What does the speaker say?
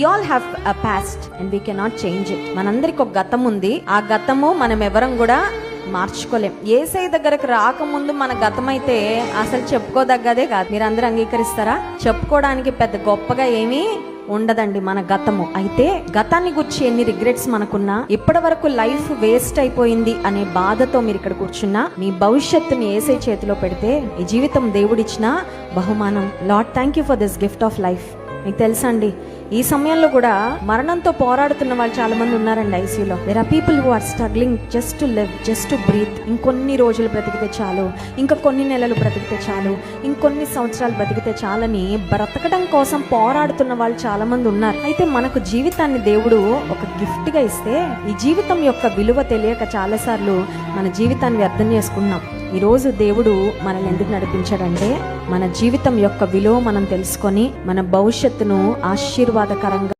We all have a past and we cannot change it. మనందరికి ఒక గతం ఉంది. ఆ గతము మనం ఎవరం కూడా మార్చుకోలేం. యేసయ్య దగ్గరకు రాకముందు మన గతం అయితే అసలు చెప్పుకోదగ్గదే కాదు. మీరందరూ అంగీకరిస్తారా? చెప్పుకోవడానికి పెద్ద గొప్పగా ఏమీ ఉండదండి మన గతము. అయితే గతాన్ని గురించి ఎన్ని రిగ్రెట్స్ మనకున్నా, ఇప్పటి వరకు లైఫ్ వేస్ట్ అయిపోయింది అనే బాధతో మీరు ఇక్కడ కూర్చున్నా, మీ భవిష్యత్తుని యేసయ్య చేతిలో పెడితే ఈ జీవితం దేవుడిచ్చిన బహుమానం. Lord, thank you for this gift of life. మీకు తెలుసా అండి, ఈ సమయంలో కూడా మరణంతో పోరాడుతున్న వాళ్ళు చాలా మంది ఉన్నారండి ఐసీయూలో. There are people who are struggling just to live, just to breathe. ఇంకొన్ని రోజులు బ్రతికితే చాలు, ఇంకా కొన్ని నెలలు బ్రతికితే చాలు, ఇంకొన్ని సంవత్సరాలు బ్రతికితే చాలని బ్రతకడం కోసం పోరాడుతున్న వాళ్ళు చాలా మంది ఉన్నారు. అయితే మనకు జీవితాన్ని దేవుడు ఒక గిఫ్ట్ గా ఇస్తే, ఈ జీవితం యొక్క విలువ తెలియక చాలాసార్లు మన జీవితాన్ని వ్యర్థం చేసుకున్నాం. ఈరోజు దేవుడు మనల్ని ఎందుకు నడిపించాడంటే, మన జీవితం యొక్క విలువ మనం తెలుసుకొని మన భవిష్యత్తును ఆశీర్వాదకరంగా